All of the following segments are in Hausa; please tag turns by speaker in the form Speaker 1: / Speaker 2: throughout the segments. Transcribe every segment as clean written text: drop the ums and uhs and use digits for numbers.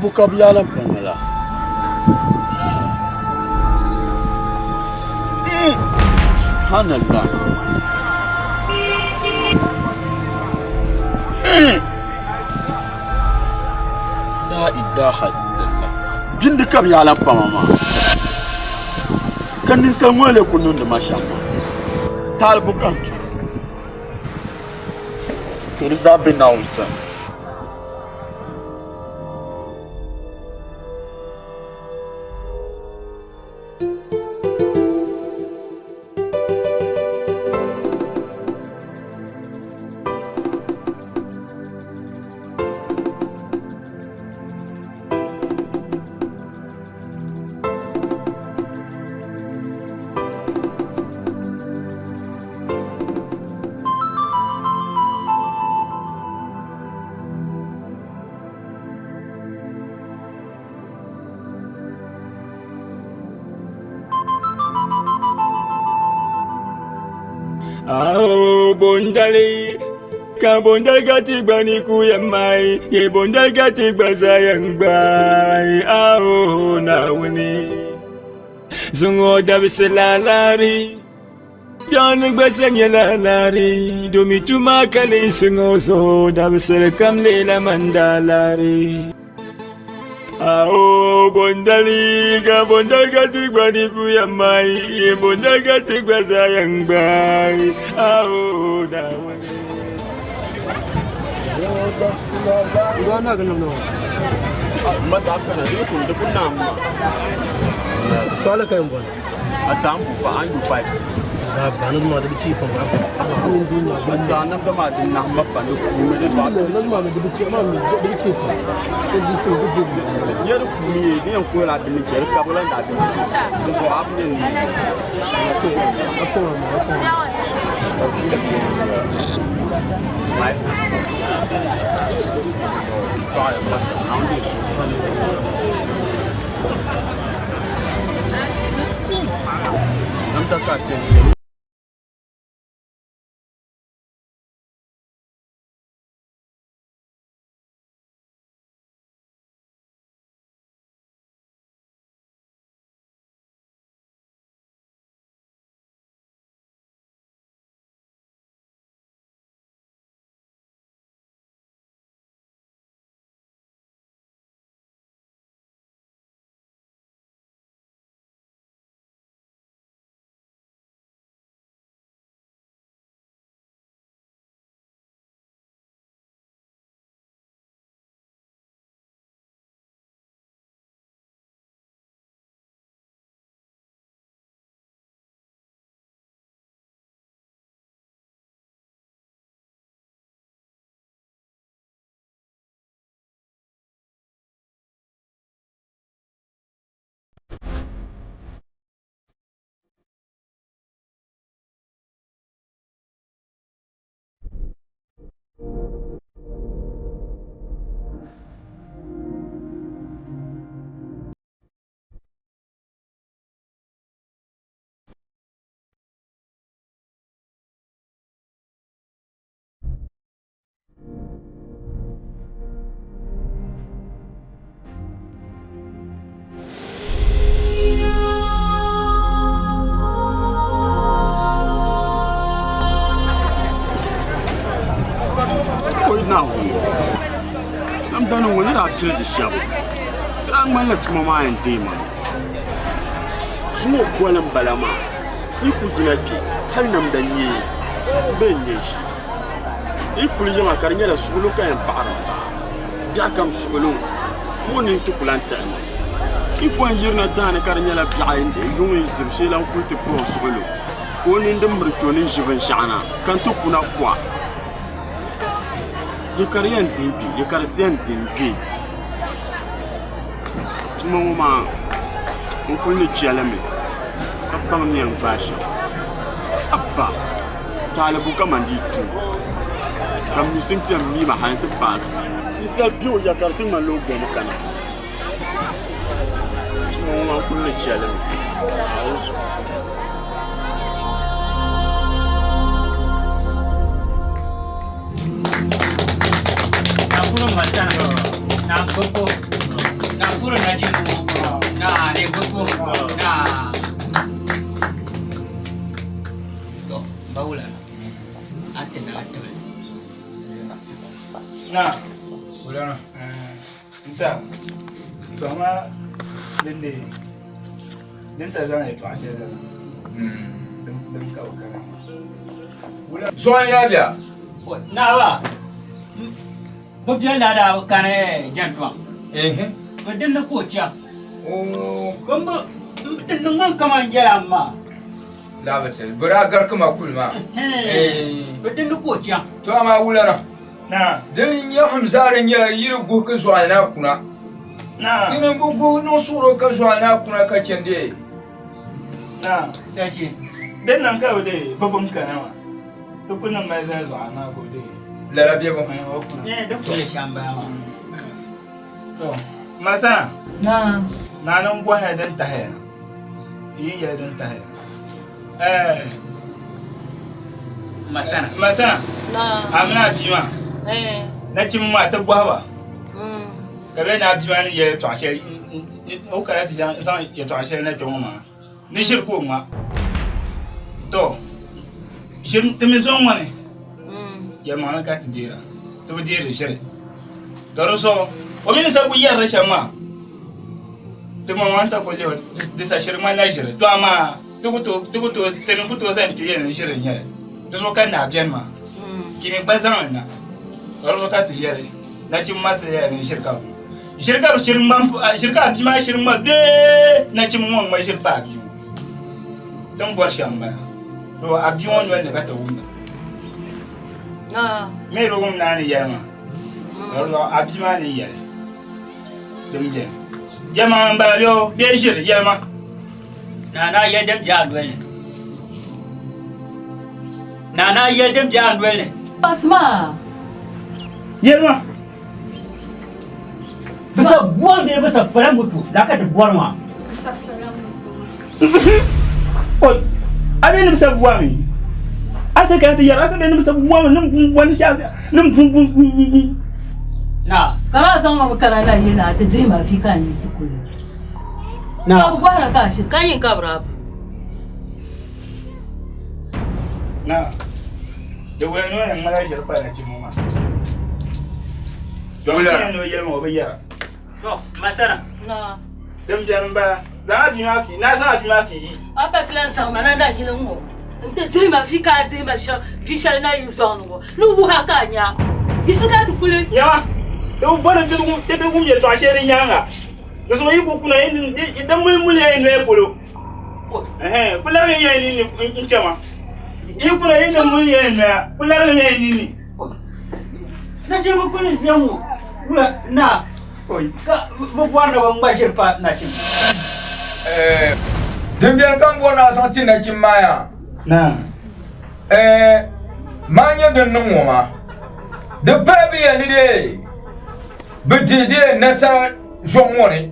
Speaker 1: Buka biyalan pamela. Subhanallah. La ilaha illallah. Bindi ka biyalan pamama. Kan ninsal ngole kunun de mashallah. Tal bukanchu. Turza binawsa.
Speaker 2: Bondali ka bondal gati gbani ku yamai ye bondal gati gbaza yangbai na wuni zungo dabisalalari yan gbasa nyalalari domi tuma kali zungo so dabisal kamle la mandalari bondali ka bondal gati gbani ku yamai ye bondal gati gbaza yangbai na wuni.
Speaker 3: Gana ganun no.
Speaker 1: Masakana dito kung dito nama.
Speaker 3: Swala kayo bon.
Speaker 1: Asam bufa andu 5.
Speaker 3: Banod mo dabi cheap ang ako dunya.
Speaker 1: Basta nang dumadin na mapano kung may swala.
Speaker 3: Nag mo dabi cheap dabi cheap. Hindi so good.
Speaker 1: Yero kuni ni ang kuya natin ni Jerry kabulan natin. So abnin ni.
Speaker 3: Ako.
Speaker 1: Life. Kaya basta naundi. Nam takatsin. I'm done with it. I killed the shovel. I'm going to my and demon. Smoke Gualam Balama. You could not keep Hanam Danye, Ben Yashi. Equally, my carriera Suluka and Para. Yakam Sulu, morning to Kulantan. Equal year not done a carriera behind the young Shell and put the poor Sulu. One in the Murtuan Shana, Kantopuna Qua. You carry anything, you carry anything. Tomorrow, Uncle Nichelame, come here and passion. Abba, Talabu come and eat too. Come, you seem to me behind the bag. He said, you are carting my logo. mo kullu chalam ausu
Speaker 4: Nakuru masana na koko nakuru na jimu na ne koko na do baula atena
Speaker 2: na bulana nta sama dinde dinta zan yi twashe da din ka ukara
Speaker 5: so ya biya
Speaker 4: na ba bubja na da kane jantwa badin na kocha kuma din nan kaman yara ma
Speaker 5: la bace bura gar kuma kulma
Speaker 4: badin na kocha
Speaker 5: to amma wulana
Speaker 2: na
Speaker 5: din ya hamzarin ya yiri gokin so ana kuna
Speaker 2: na
Speaker 5: kinin bugu no suro ka so ana kuna ka kende
Speaker 2: na
Speaker 4: sace
Speaker 2: den nan ka wode babban kanawa to kunan mai zai zo ana gode
Speaker 5: la biya ba
Speaker 4: da kule shamba ma
Speaker 2: to masa
Speaker 6: Na.
Speaker 2: na nan gwa dan ta haya yi ya dan ta haya masana
Speaker 6: Na.
Speaker 2: amna jima na cin ma ta gwa ba kabe na jima ni ya twashe o kala ti san ya twashe na jomo ma ni shirku ma to shin tumi son wani ya ma ka tijera to jere shire to so o min sa ku yar rashin ma to ma wansa ko le disa shirma na shire to amma tukuto tenin kuto san ki yin shirin yare to so kan na biyan ma kini bazan na to ka ti yare na cin masa yare shirka shirin man shirka bi ma shirin ma be na cin mon mai shirka bi dan bor shamba to abiyon wanda ka ta wunda me ro gum na ni yama ro abima ni yare dum je yama ba yo be shir yama
Speaker 4: Nana yedem jandwele. Nana yedem jandwele.
Speaker 6: Asma.
Speaker 2: yama
Speaker 4: Bisa buang dia bisa perang butu. Laka te buang ma.
Speaker 2: oi abin bisa buami asa ka ta yara asa ben bisa buami num wani sha num bum
Speaker 4: Na.
Speaker 6: Kara san ma kara da yana ta je ma fi kan yi sukulu. Na gwara ka shi kan yin kabra.
Speaker 2: na da wani wannan mala shirfa na cin ma don ya no yama ba yara
Speaker 4: No, masana.
Speaker 6: Na.
Speaker 2: dum jan ba za a bi maki na sa bi maki
Speaker 6: Apa klan sa mana da shi ngo. Ta je ma fi ka je ma sha fi sha na yin son ngo. Lu bu ha ka nya. Isuka tu kule.
Speaker 2: yawa to bana te gum ye to ashere nyanga da so yi ko kuna yin idan mulmule ne polo kula ne yayi ni in chama yi kuna yin mulmule ne kula ne yayi ni
Speaker 4: Na je mu kulin yamu. Na.
Speaker 2: oi
Speaker 4: Ka bu buang da bang bashir pa na cin.
Speaker 5: Dimbiyan kan bona san tin na kin maya
Speaker 2: na
Speaker 5: manya da nan woma da baby ya ni de bidide na sa jomone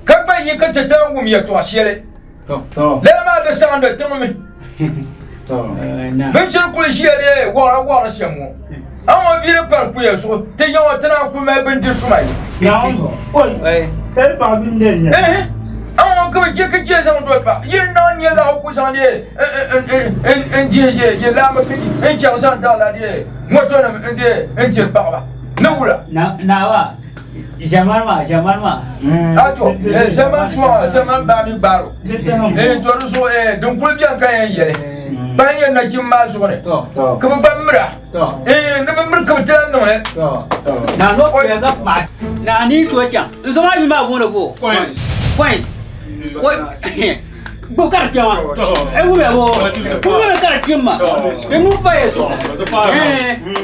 Speaker 5: ka ba yi ka ta wum ya to ashere
Speaker 2: to
Speaker 5: le ma da san da tumi
Speaker 2: to
Speaker 4: Na.
Speaker 5: bin shir ku shi de wara shamo an bi par ku ya so te yawa tana ku ma bin disumai
Speaker 2: ya oi kai ba bin ne
Speaker 5: an ka ke ka ke san do ba yin nan ya la ku san de en je la ma ki en ja san da la de mo to na en je ba na wura
Speaker 4: Na wa. Jaman ma.
Speaker 5: ato zaman ba mi baro to so dun kul biyan kan yere ban yan na kin ma so ne
Speaker 4: To.
Speaker 5: ka ba mura
Speaker 4: To.
Speaker 5: na ba mur ka ta no ne
Speaker 4: Na no ya ga ma. Na ni to can. In so ma bi ma gona bo. Coins. Bo kar kema. Wu be bo. Ku be kar kema. Be mu pa yeso.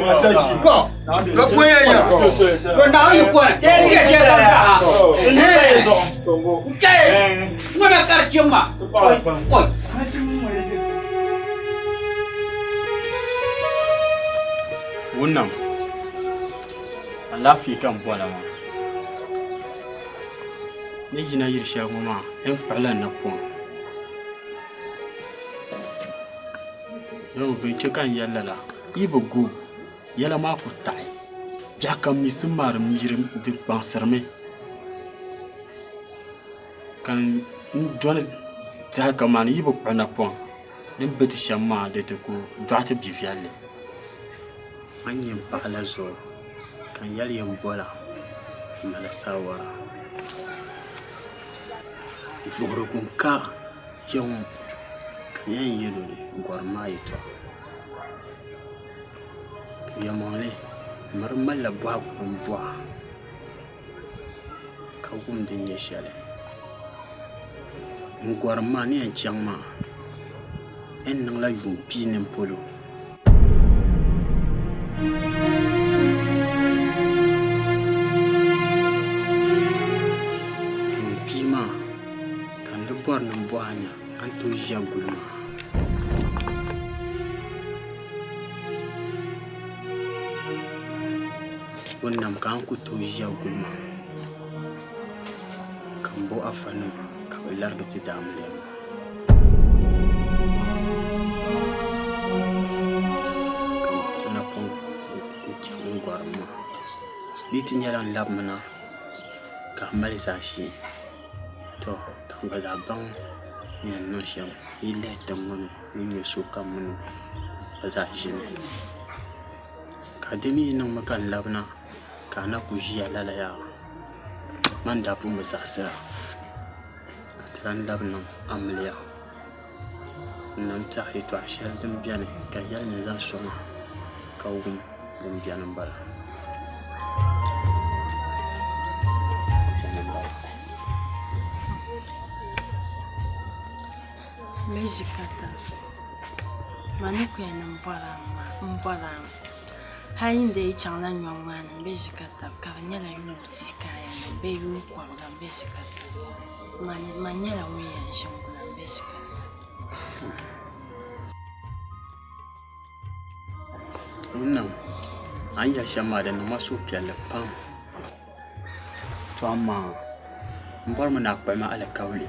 Speaker 1: Masaki.
Speaker 4: Ko.
Speaker 5: ka ku ya
Speaker 4: Ko na ni ko. Ke ke ka ta. Ke. Mu be kar kema. Oi.
Speaker 1: Wannan Allah fi kan bola ma ni yina yiri shɛli ŋɔ maa n kpaɣala napɔŋ yɛm bin chɛ ka n yɛli la yi bi go yɛla maa ku taɣi biɛɣu kam mi si maarim yirim di kpaŋsirimi kan n dɔni zaɣi ka maa ni yi bi kpaɣi napɔŋ din bɛ ti shɛm maa di ti ku dɔɣiti bi viɛlli a nyɛ paɣala zuɣu kan yɛli yɛn bɔla n mali saawara vuɣurigu n ka yɛŋ ka yɛn yɛloli gɔri maa yɛtɔɣa yɛmɔŋli miri malila bɔhigu n bɔha ka wum din nyɛ shɛli n gɔri maa ni yɛn chaŋ maa n niŋla yuun pii nin polo yuun pii maa kan di bɔri nin bɔha nya an to ʒiya guli maa wannam ka an ku to ʒiya guli maa kan bo afanima ka bi larigi ti daamulɛm biti nyɛla n labimi na ka mali zaashee to kan gba zaɣ baŋ yɛn niŋ shɛm yi lihi tim ŋɔni ni nyɛ sokam mini ba zaa ʒimi ka di mii niŋmi ka n labina ka a na ku ʒiya lala yaa man daa pun bi zaɣasira ka ti lan labi niŋ amiliya n nam tiɛhi yɛltɔɣa shɛli din biɛni ka yɛli ni zaŋ soŋa ka wum din biɛni n bala
Speaker 7: Mejikata manikuya n bɔra hayin da yi chaŋla nyɔŋ maa ni mejikata ka di nyɛla yuumsi kaaya ni bee yuun kɔbiga mejikata ma nyɛla ŋun yɛn ʒi n gula mejikata
Speaker 1: wunam an yɛli shɛm maa di niŋma suhupiɛlli pam to amaa n bɔri mi na kpalima alikauli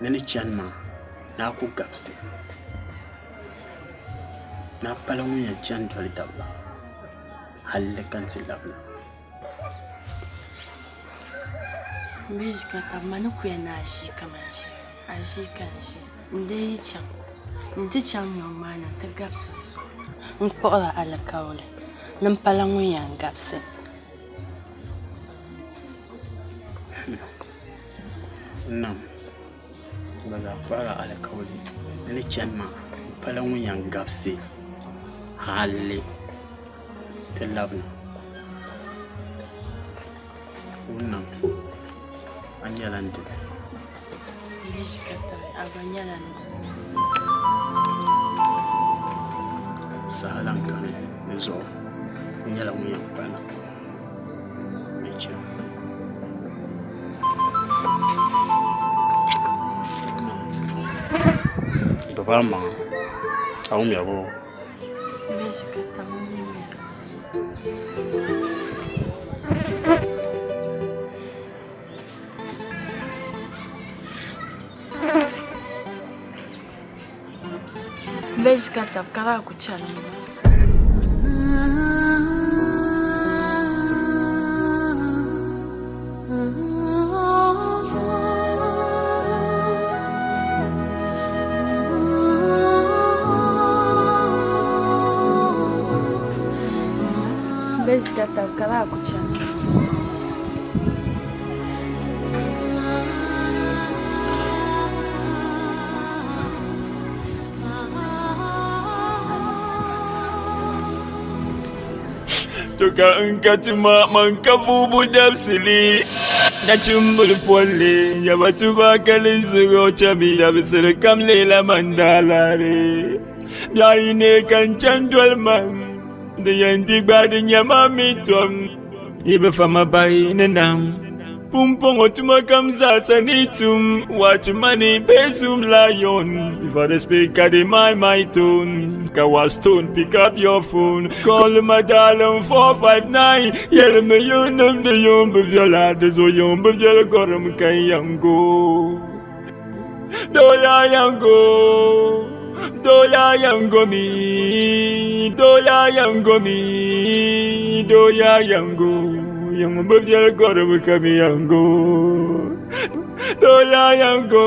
Speaker 1: ni ni chani maa na ku gabisi na pala ŋun yɛn chani dɔli dabba halli kan ti labina
Speaker 7: mejikata manikuya ni a ʒi kaman ʒi a ʒi kan ʒi n dee yi chaŋ n ti chaŋ nyɔŋ maa ni n ti gabisi n kpuɣiri alikauli ni n pala ŋun yɛn gabisi
Speaker 1: nam gba zaa kpuɣiri alikauli ni ni chani maa n pala ŋun yɛn gabisi halli ti labina wunam a nyɛla n di
Speaker 7: mejikata a gba nyɛla n di
Speaker 1: sahala n kani di zuɣu n nyɛla ŋun yɛn kpali na ni chani baba ma a wum ya bo
Speaker 7: mejikata ŋun mejikata kara ku chani mejikata kara ku chani
Speaker 8: Toka nkatuma mankafu budabsili na chimbul polle ya batuba kalin zuro chabi da bisir kamle la mandalare yayi ne kan chandwal man da yandi gbadin yama mitom ibe fama bai nanam Pumpong otuma kamza sanitum. Watch money besum lion. If I speak at the my tone. Kawa stone, pick up your phone. Call my darling 459. Yell me yon num the yon baviola, the zoyon baviola gorum kayango. Doya yango. Doya yango mi. Doya yango mi. Doya yango. Young baviola gorum kamiyango. Doya yango.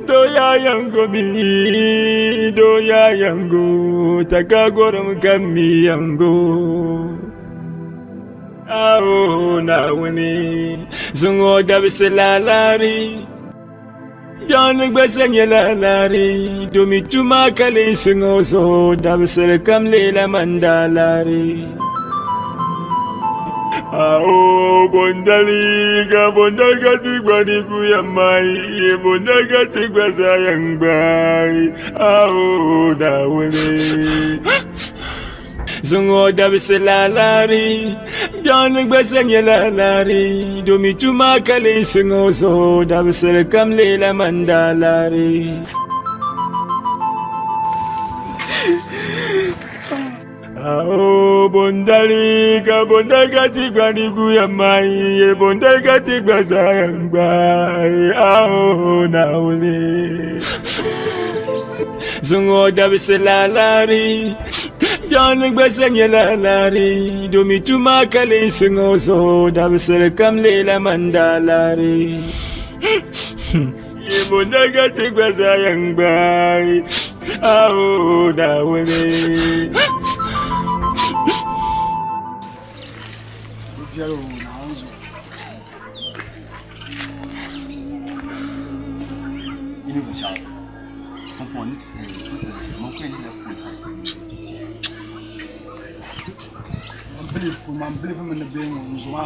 Speaker 8: Doya yango mi, doya yango, takagoram kami yango. Ao na wani, zungo dabiselalari. Bianig basanya lalari, domi tuma kali sungo so dabisel kamlela mandalari. Ao bondaliga bondaga tigwani kuyamai bondaga tigwa sayang bai ao dawele zungo dabiselalari bianig basanya lalari domi tuma kali sungo so dabisel kamlela mandalari. Oh, bondaliga bondaga tigwani kuyamai bondaga tigwa sayang bai ao naule zungo dabiselalari bianig basanya lalari domi tuma kali sungo so dabisel kamlela mandalari bondaga tigwa sayang bai ao naule.
Speaker 3: Man believe him in the being on Zoa.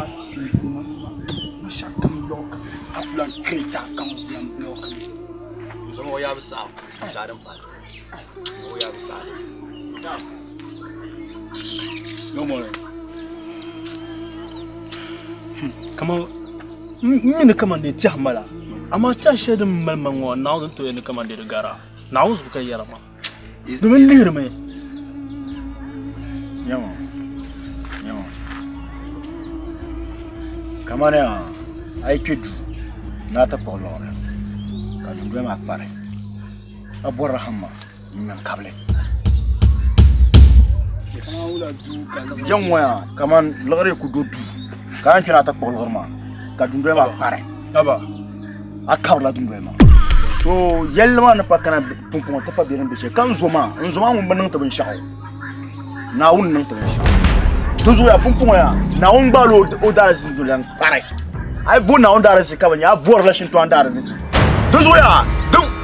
Speaker 3: Shall come block. A blood crater comes to block.
Speaker 1: So we have sound. Shadam Park. We have sound.
Speaker 3: No more. Come on. Me come on the Tiamala. I'm a chashed them Melmango now to any command the Gara. Now, Bukayarama. Do we leave me?
Speaker 9: Young. Come on, I could not a polora. Can you dream at Barry? A Borahama, Cable. Young one, come on, Lorry could do. Can't you not a polorma? Can you dream at Barry? Never. A cow dreamer. So, yellow one, a packana pump to Fabian Bishop. Come, Zoma, and Zoma will not have been show. Now, not to be show. Those who are Pumpoya, now on Balo, Odas into them. I bought now Daras coming, I bought relation to Andaras. Those who are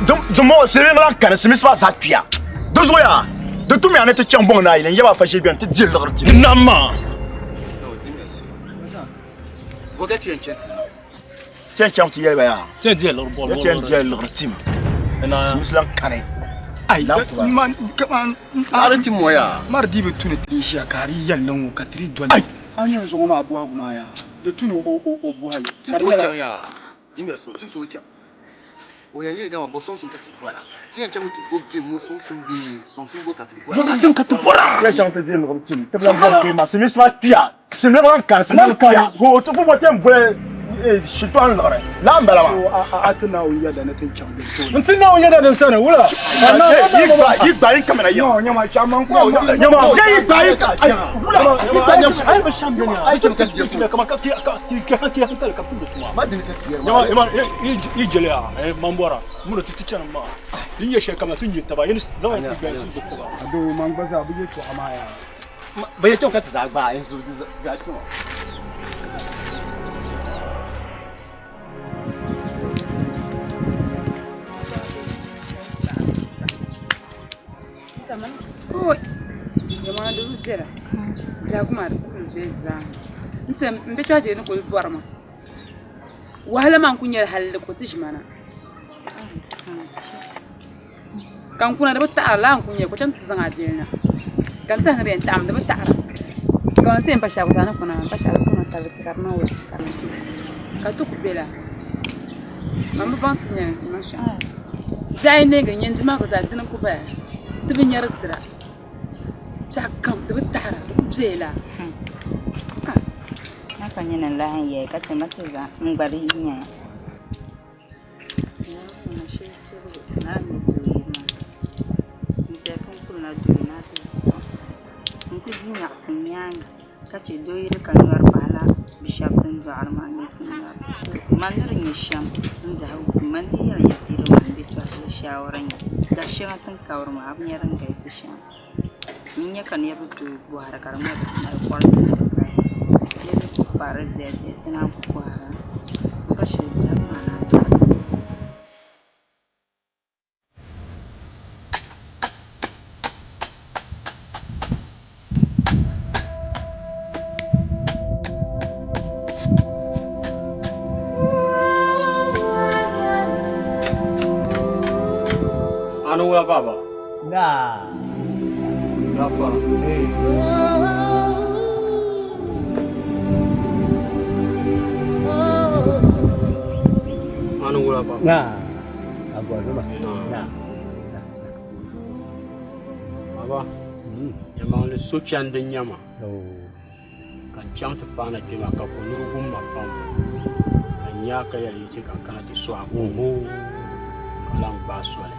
Speaker 9: the more severe can Smith was at Pia. Those who are the 2 minutes to Chambon Island, Yava Fashion to deal with Nama.
Speaker 1: We'll get you in Chelsea.
Speaker 9: 10 champ to Yava,
Speaker 3: 10 little team.
Speaker 9: And I'm Miss Lankane.
Speaker 3: I love man, come on.
Speaker 1: Aren't you Moya?
Speaker 3: Mardi between Tricia, Carry, Yellow, Catri, Johnny. I know Zona Buabunaya. The two of Buhaya.
Speaker 1: Jimmy, so to tell. We are here now about something that's important. See, I'm trying to go give you something good at the
Speaker 9: I think at the border. I jumped in the team. The Blanc came as Miss Matia. Cinema can go to what them where she told Lore. Lambert,
Speaker 3: until now, we had anything champion.
Speaker 9: until now, you're the son of Willa. You buy coming.
Speaker 3: No, my chairman.
Speaker 9: I'm a champion. I can get you to come up here. You can't get to come to Igelia, Mambora, Muratichan. You shall come and sing it. I do Mambaza to Amaya.
Speaker 1: But you don't get to buy.
Speaker 10: Oi, eu mando um zero. Já comer um zero. Então, me deixa eu ir no colforma. O halaman kunha halde ko tijmana. Kan kuna da bata ala kunha ko tan tsanga jena. Kan san ren tam da bata. Kan sen pasha ko sana kuna pasha ko sana ta karna wo karna si. ka to ku bela mama ban tinya na sha jai ne ga yanzu ma ko za tin ku ba tibin yar tira cha kam tibi tara bela
Speaker 11: na kan yana lahan ya ka ta mata za in bari nya na shi so na ni do ma ni sai kun kula do na to inta dinya tsinya ka ce doyi da kan yar bala bishafin da armani tunya mandarin ya sham inda hawo man da yar ya tiro man bi to shawaran ya ga shi tan kawar ma abin yaran ga su sham min ya kan yabu to buhar karma da kwarsa ya ku fara da tana buhara ka shi da mana
Speaker 3: Baba.
Speaker 4: Nah.
Speaker 3: Apa? Anu gula Baba.
Speaker 4: Nah. Aku ada Nah.
Speaker 3: Baba. Yang mau le sucian de nyama.
Speaker 4: Oh.
Speaker 3: Kan chang te pana de ma ka ko nuru gumma pam. Kan nya ka ya yi kan kana ti so aku. Kalang ba so le.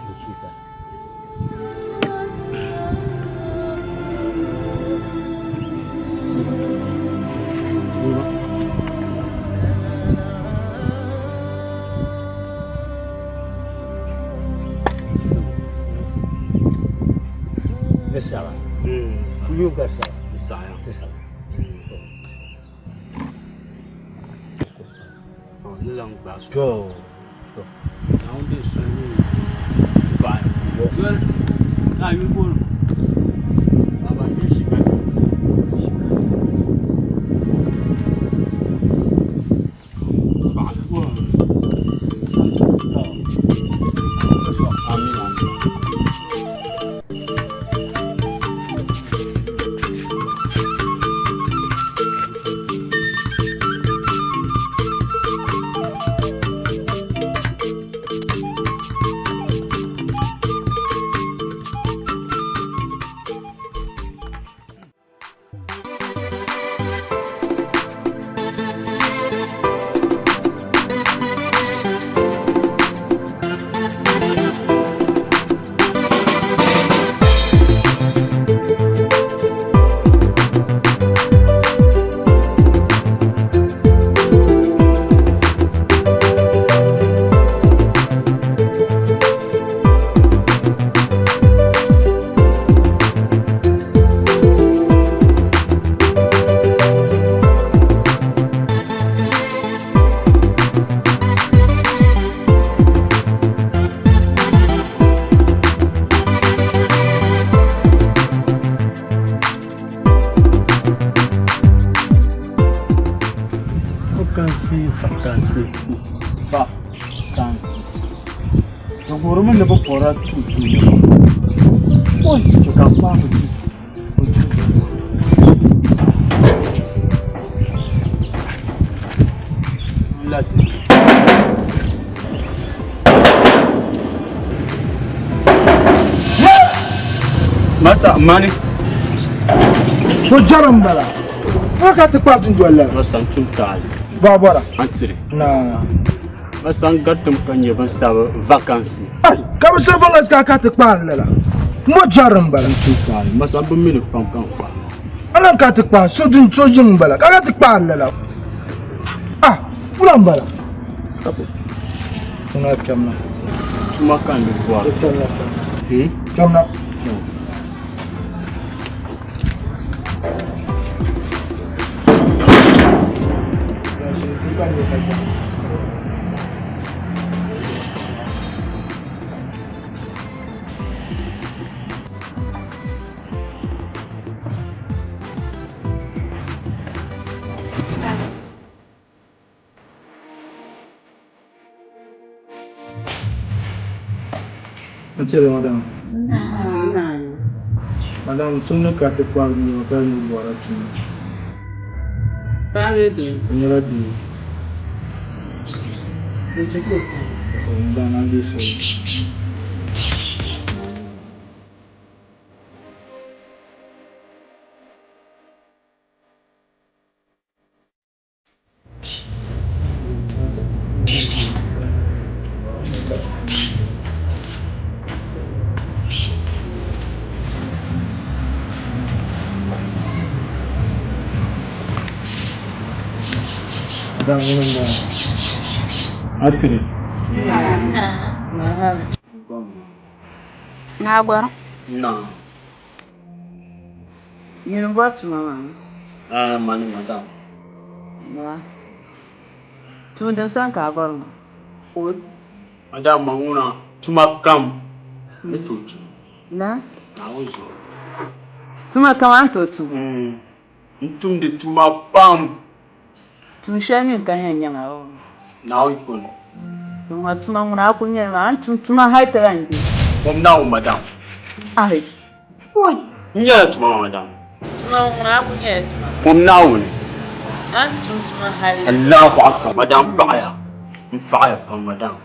Speaker 4: Salah. You got salah. Salah.
Speaker 3: Oh, ni lang bas.
Speaker 4: Go.
Speaker 3: Now this one. Fine. Well, now you go. Baba this guy. Guru ne ba fora tutu ne ko to ka pa la Masa mani
Speaker 9: to jaram bala ka ta kwatun dole
Speaker 3: masa tuntal
Speaker 9: babara
Speaker 3: antire
Speaker 9: na
Speaker 3: Masan gatum kan yaban saba vacances.
Speaker 9: Ai, ka sa vacances ka ta kwal la. Mo jaram bala
Speaker 3: tuntal. Masan bu minu kan kwa.
Speaker 9: Alan ka ta kwa so dun so jing bala. Ka ta kwal la. Ah, pulang bala. Apa? Tuna kamna.
Speaker 3: Cuma kan di buat.
Speaker 9: Kamna. Macam mana? Madam, semua kata kuat ni, kan buat macam.
Speaker 10: Pakai tu.
Speaker 9: Ini lagi.
Speaker 11: Agora.
Speaker 1: Não.
Speaker 11: You não gosto, mamãe?
Speaker 1: Ah, mano, madame.
Speaker 11: Não. Tu danças cá agora? Oi.
Speaker 1: Madame, manguna, tu m'as me tudo.
Speaker 11: Não?
Speaker 1: Não, hoje.
Speaker 11: Tu m'as calado tudo.
Speaker 1: Então de tu m'as pam.
Speaker 11: Tu chama que é minha mãe.
Speaker 1: Não, ikon.
Speaker 11: Tu m'as manguna kunha lá, tu m'as haita lá.
Speaker 1: Como não, madame?
Speaker 11: Ai.
Speaker 1: Oi. Minha tu madame.
Speaker 11: Tu manguna kunha.
Speaker 1: Como não?
Speaker 11: Tu m'as haita.
Speaker 1: Allahu akbar, madame Baya. Baya pam madame.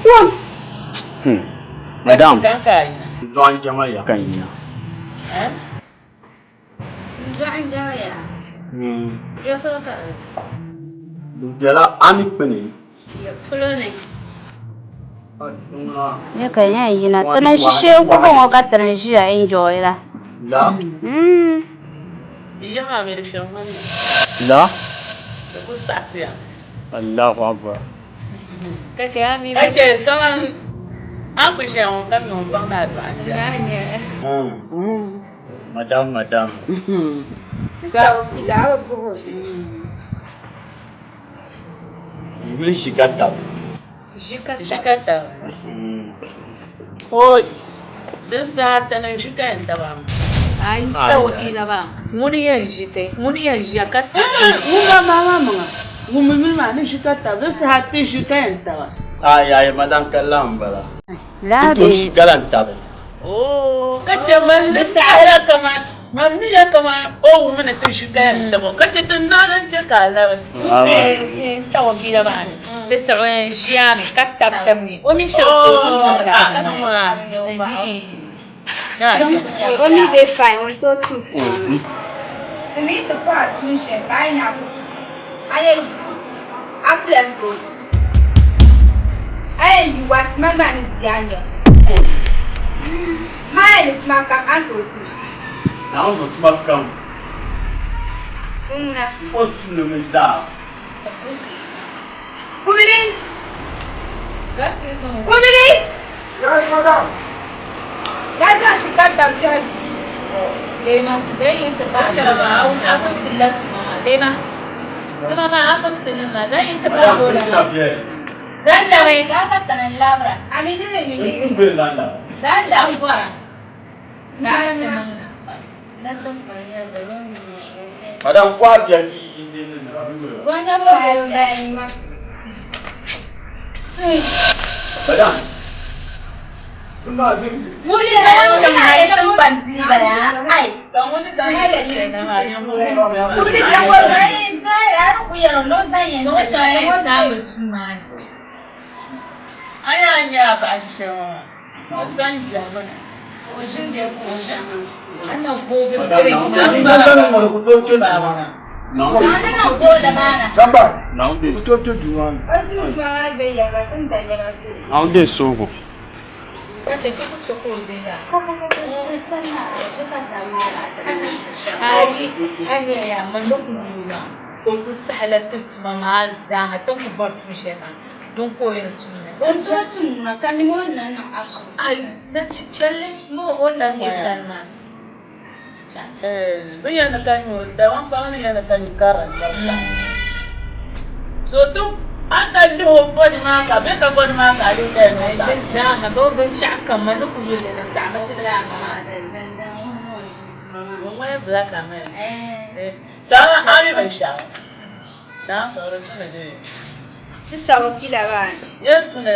Speaker 1: Oi. Madame. Join Jamaya. Kanya.
Speaker 11: Join Jamaya. Eu tô cá.
Speaker 1: Dela amik bani.
Speaker 11: Eu fulane.
Speaker 12: Ya kanya yina tana shishe ko ko ka tana shi ya enjoy la.
Speaker 1: La.
Speaker 11: Ya ma me rishin wannan.
Speaker 1: La.
Speaker 11: Da ku sasiya.
Speaker 1: Allahu akbar.
Speaker 11: Kace ya mi. Kace kaman an ku shi on kan mun ban na ba.
Speaker 1: Madame.
Speaker 11: Sa ila ko.
Speaker 1: Yuli Jikata.
Speaker 11: Jikata. Oi. Dessa tana jikata ba.
Speaker 10: Ai, está ila ba. Muni ya jite. Muni ya jikata.
Speaker 11: Mama. Mumi mana jikata. Dessa hati jikata ba.
Speaker 1: Ai, madame Kalam bala.
Speaker 12: La
Speaker 1: be. Jikata.
Speaker 11: Oh, kace man da sa'ira kama. Mami ya kama o mana ta jikata ba. Kace tun nan ke kala.
Speaker 10: Está ila ba. بسعوين جيامي كتب تمني ومن شرطي
Speaker 12: ومن بيفاي وصوتو
Speaker 13: Ini tepat tulisan banyak. Ayah aku yang tu. Ayah jual mana ni sianya. Mana makan aku tu.
Speaker 1: Não, não te marcam.
Speaker 13: Una.
Speaker 1: Outro no mesa.
Speaker 13: Kumirin. Kumirin.
Speaker 5: Yes, madam.
Speaker 13: Dah sikat dah jadi.
Speaker 10: لينا ده انت بعد ما اكون سلمت لينا زما ما اكون سلمنا ده انت بعد زلا وين لا كتنا اللابرا عملي لي زلا ورا
Speaker 1: Madam kuat jadi
Speaker 13: وانا بعرف دائما
Speaker 1: Madam.
Speaker 13: Muli dalam cahaya tempat zibara. Ay, kamu ni saya ni. Muli dalam cahaya saya aku yang lo saya.
Speaker 10: So cahaya sama cuma.
Speaker 11: Ayahnya baca. Masan dia mana?
Speaker 13: Ujung dia ujung.
Speaker 10: Anak gobe
Speaker 5: Madam, mau kutu mana?
Speaker 13: Mana nak bola mana?
Speaker 5: Sampai.
Speaker 1: Não de.
Speaker 5: Kutu jual.
Speaker 13: Aduh, saya bayar kan saya lagi.
Speaker 1: Não de sogo.
Speaker 10: Kasi ko ko dila. Ai ya mandok nuna. Ko sahla tutma ma zaha to ko bot fishena. Don ko yin tunna.
Speaker 13: Untuk tu nak kan ni mana nak action.
Speaker 10: Ai na chichale mo wala hisalma.
Speaker 11: Biar nak kanyu, dalam bang ni nak kanyu karan. So tu. Anda له بودي معك بيك بودي معك عليه ده
Speaker 10: الزعمة بوبن شعب كمان نقول لنا الزعمة تدعم
Speaker 11: وما يبغى كمان ترى أنا بشعب نعم صارت شنو
Speaker 13: تستوى كلا بان
Speaker 11: يمكن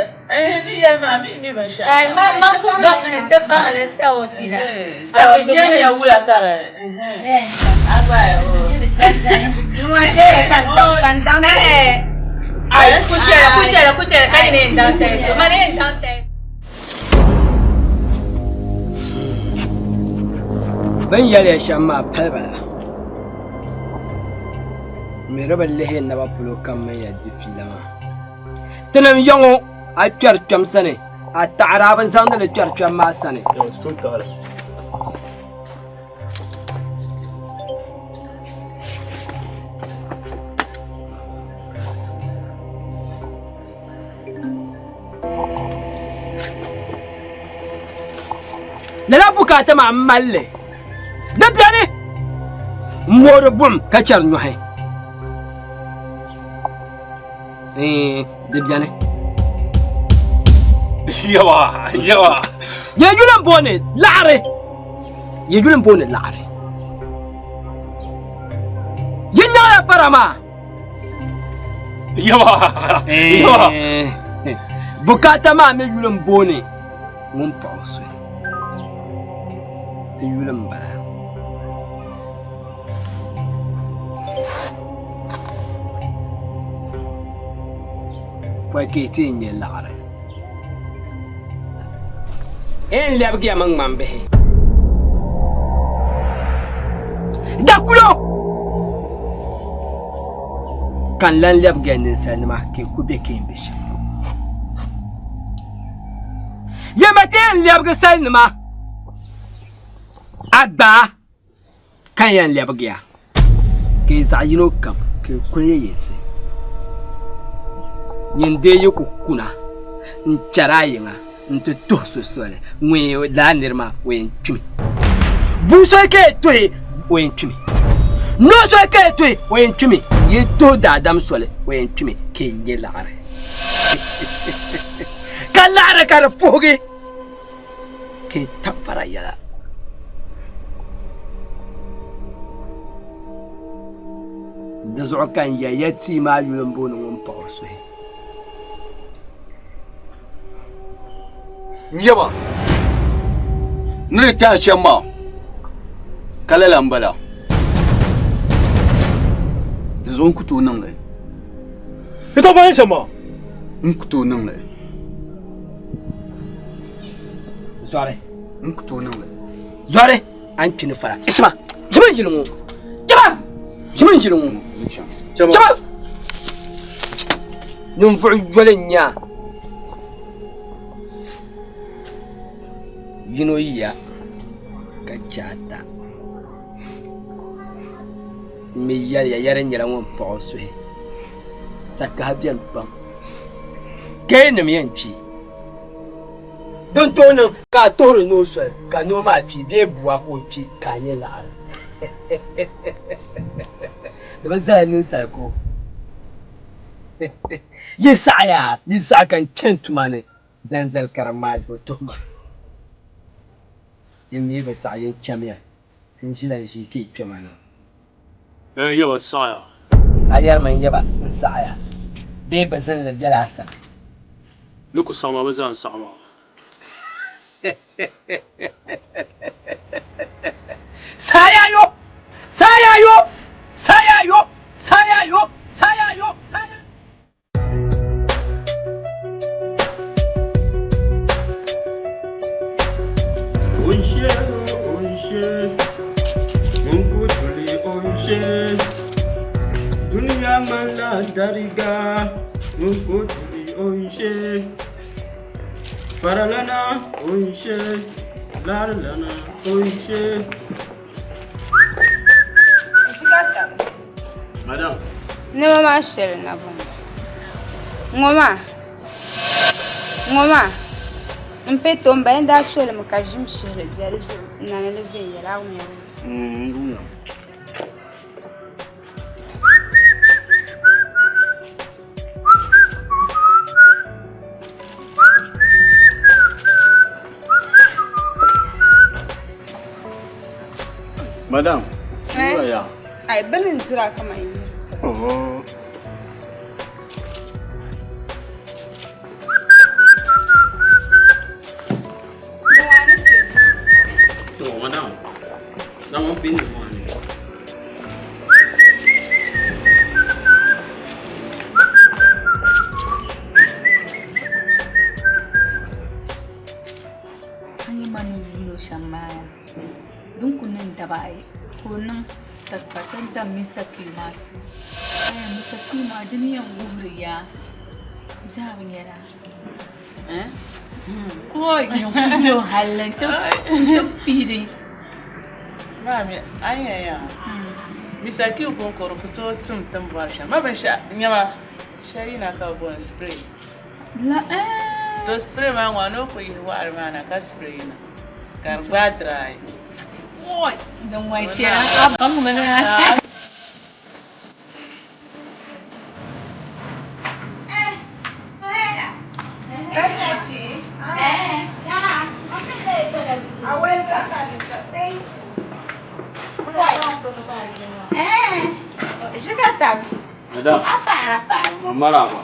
Speaker 11: دي يا مامي بشعب
Speaker 10: أي ما كنا نتفق على استوى كلا
Speaker 11: استوى كلا يا ولا ترى أبا
Speaker 13: ما جاي كان كان
Speaker 11: Ay, kuchera
Speaker 6: Kucera kan ne dante. So mane dante.
Speaker 14: Ben yale shamma palbala. Me roba lehe na ba pulo kam ya difilama. Tanam yongo a kyar kyam sane. A ta'araban sanda le kyar kyam ma sane. Nala bukata ma malle dabjane moro bum kachar nyohe dabjane
Speaker 3: yawa
Speaker 14: ye julan bone laare yinya ya farama
Speaker 3: yawa
Speaker 14: bukata ma me julan bone mun pause yulan ba pwai ke tinye lare en lebgi amang mambe dakulo kan lan lebgi nin sanma ke kube ke imbishi yemate en lebgi sanma Agba kan yan lebgiya ke zayino kam ke kunye yense yende yoku kuna ncharayenga ntuto sosole mwe da nirma wen tumi buso ke toy wen tumi no so ke toy wen tumi yeto da adam sole wen tumi ke nyelare kalare kar poge ke tafara yala دزعو كان ياتي ما يلمبون ومبوسه
Speaker 9: نيبا نرتا شما كلا لامبلا زون كتو نانغ
Speaker 3: ito ba shama
Speaker 9: نكتو نانغ
Speaker 14: زاري
Speaker 9: نكتو نانغ
Speaker 14: زاري انت نفرا اسمع جمن جلمو جمن جلمو Chama! Nung volenya. Yino iya kachata. Me yare nyara won poso he. Takabian pam. Kene mi enchi. Don tono ka toro no so ka no ma pi be bua ko pi kanye la. Bazalin sako yisa kan kentumane zanzal karamad botoma yemi basayin chamia injila shi ke kemana
Speaker 3: yawa saya
Speaker 14: ayar man yaba saya dai bazan da jalasa
Speaker 3: luku sama bazan sama
Speaker 14: Sayayo!
Speaker 1: Onshe, Mungu tuli onshe, dunia mala dariga, Mungu tuli onshe, faralana onshe, larlana onshe. Madam.
Speaker 10: Ne mama shere na bon. Ngoma. Mpeto mbaenda swele mkajim shere zari zo na leve yara umya.
Speaker 1: Madam. Ya.
Speaker 10: Ai banin zura kama yi.
Speaker 1: Oh. No, madam. That won't be the one.
Speaker 10: tabai kunang takpatan da misakima ay misakima diniya guriya zabanyara oi yo halan to feeding
Speaker 15: mami ayaya misaki ukon korokuto tum tambarsha mabasha nyama shayina ka bon spray
Speaker 10: la
Speaker 15: to spray ma wano ko yi war mana ka spray na karba dry
Speaker 10: oi dan wai tira abang mana
Speaker 1: Madam. Marahaba.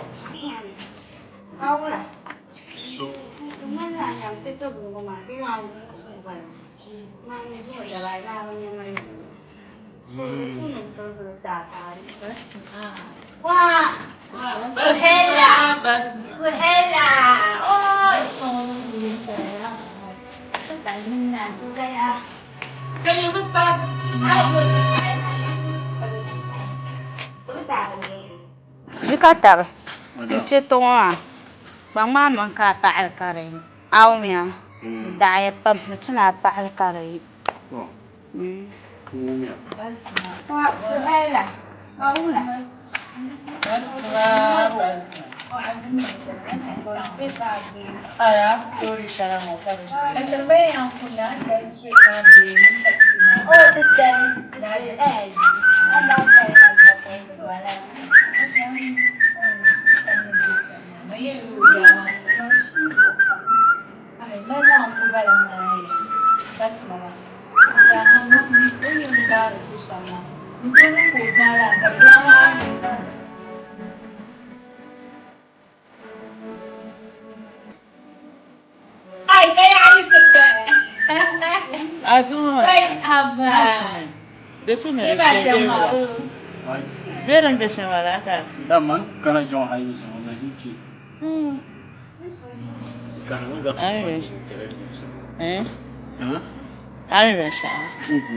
Speaker 12: Jikata. Itu tuh bang mama kata al-karim. Awalnya daya pam macam apa al-karim.
Speaker 15: بس
Speaker 12: سهيلة أولى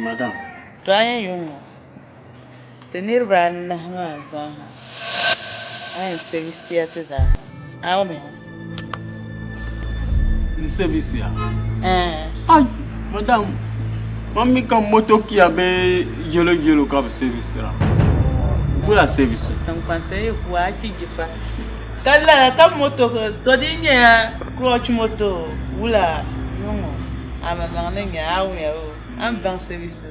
Speaker 1: Madam.
Speaker 15: Tuanya yumo. Tenir ban na za. Ai service theater za. Awo me.
Speaker 1: Service ya. Ay, madam. Mami ka moto ki abe yelo ka service ra. Wala service.
Speaker 15: Tam conseil ku a ki gifa. Kala ka moto to dinya croch moto wala yumo. Ama manenge awo ya o. Am ban service.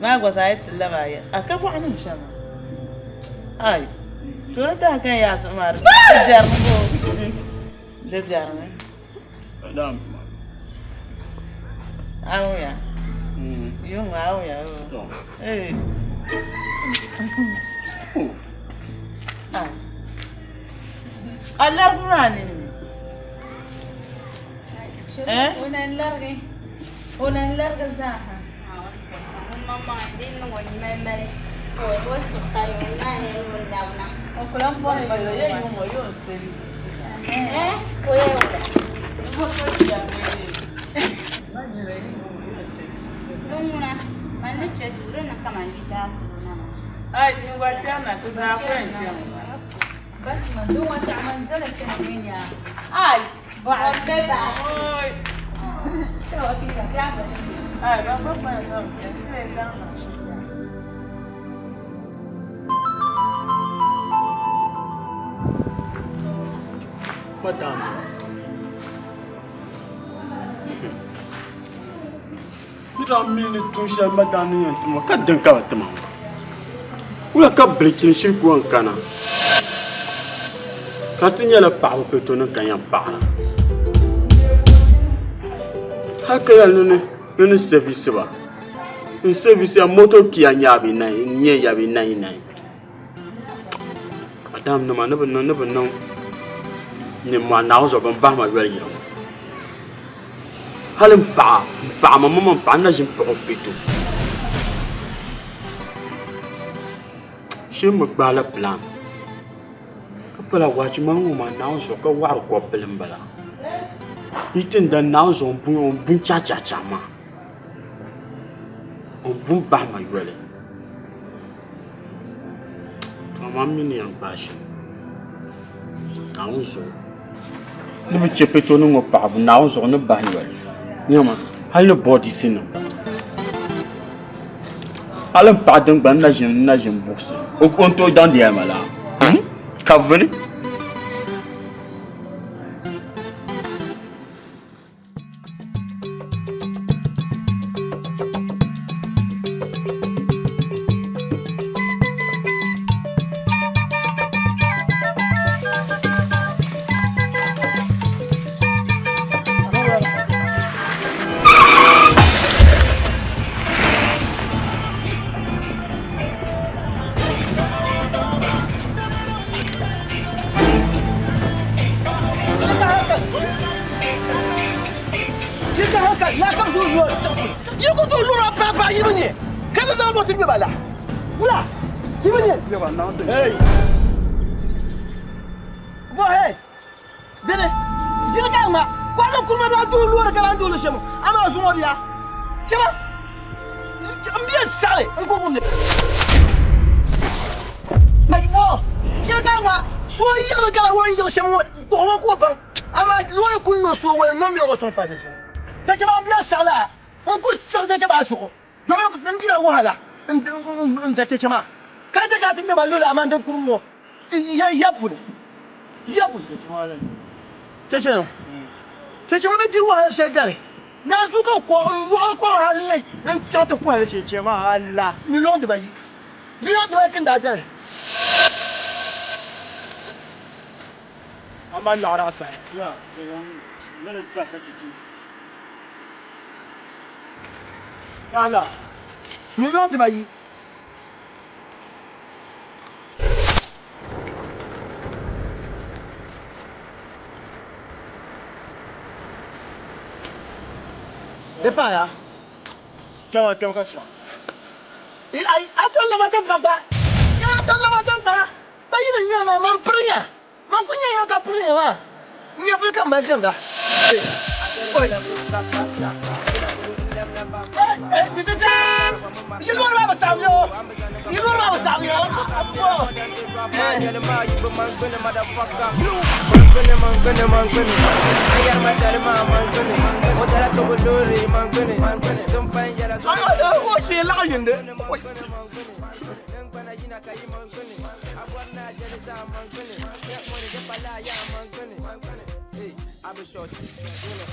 Speaker 15: ما قصيت إلا معي أكبر عنه شام أي شو أنت كان يا سمار لبجارمه
Speaker 1: Madam.
Speaker 15: أو يا يوم أو يا إيه الله رحماني
Speaker 10: هنا نلغي زاها
Speaker 12: Mama din nung may wasu tayo na yung launa.
Speaker 15: O kulang po ay bayo yung mo yun service.
Speaker 12: Kuya wala. Nung na mana cedura na kamalita na.
Speaker 15: Ay, yung wala na kusapin diyan.
Speaker 10: بس من دون تعمل زلك كمان يا
Speaker 12: Ay,
Speaker 10: بعد
Speaker 12: beba.
Speaker 15: Oy.
Speaker 10: سوا كده تعمل
Speaker 15: Ay, baba pa sa.
Speaker 1: Madam. Tira mini tusha madam ni antuma kaddan ka batama. Wala ka breaking shirku an kana. Katinya la pa peto nan kan yan pa. Haka ya nene service ba. Un service ya moto ki ya nyabi na nye yabi na. Madam na ma na ban ni ma na zo ban ba ma wel yiro halin pa ma mama pa na jin po pito shi mu gbala plan ka pala waji ma ma na zo ka war ko pelin bala itin da na zo bun cha ma o bun ba ma yole tama mini an bashi an zo ni bi chepeto no pa bu na zo no ba yole ni ma hal no body sin alam pa dan ban na jin boxe o konto dan dia mala ka veni
Speaker 16: Depaya. Kau kasih. Ai, atau lama tempat. Ya, atau lama tempat. Bayi ni mana mampunya? Mampunya yang tak punya mah. Ni apa kan macam dah? You know what I'm saying? You know what I'm saying?
Speaker 17: I be shorty,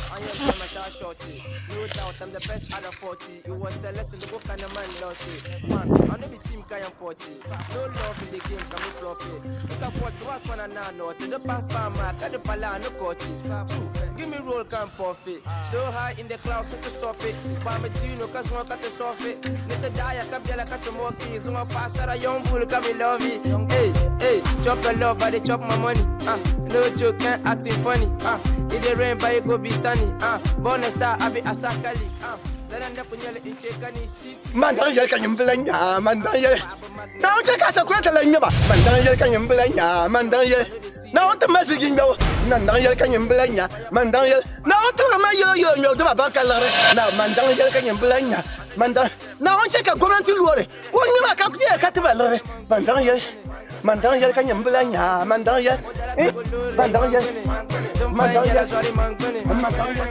Speaker 17: I am a shorty. No doubt I'm the best out of 40. It was a lesson the book and the man lost it. Man, I know the sim I am 40. No love in the game, can we flop it? Look at what was fun and now to the pass by mark, at the pala, no coaches. Two, give me roll, can puff it. So high in the clouds, so to stop it. Bamatino, cause one cut the soft it. Let the die, I can't cut the more keys. So I pass at a young fool, come me love it. Hey, chop a love, but they chop my money. No joke, can't acting funny. If the rain by go be sunny, bonus star, I be a sakali.
Speaker 16: Mandang kan yang belanja, mandang ye. Now cakap saya kuat lainnya ba. Mandang kan yang belanja, mandang ye. Now tu masih gini mandang kan yang belanja, mandang ye. Now tu ramai yo tu ba kalar. Now mandang kan yang belanja, mandang. Now cakap korang tu luar. Kau ni mak aku dia kata balar. Mandang ye. Mandang kan yang belanja, mandang ye. Mandang ye. Mandang ye. Mandang ye.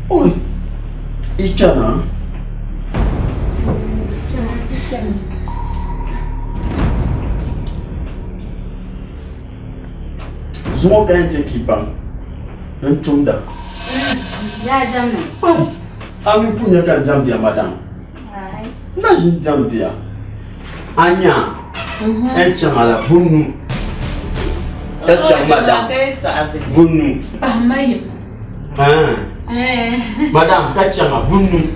Speaker 1: Oi, Ichana. Zuo kan je kipang. Ntunda.
Speaker 12: Ya jamu.
Speaker 1: Ami punya kan jam dia madam.
Speaker 12: Hai.
Speaker 1: Na jam dia. Anya. Enchangala bunu. Enchang madam. Bunu.
Speaker 6: Pahmayim.
Speaker 1: Madam kachanga bunu.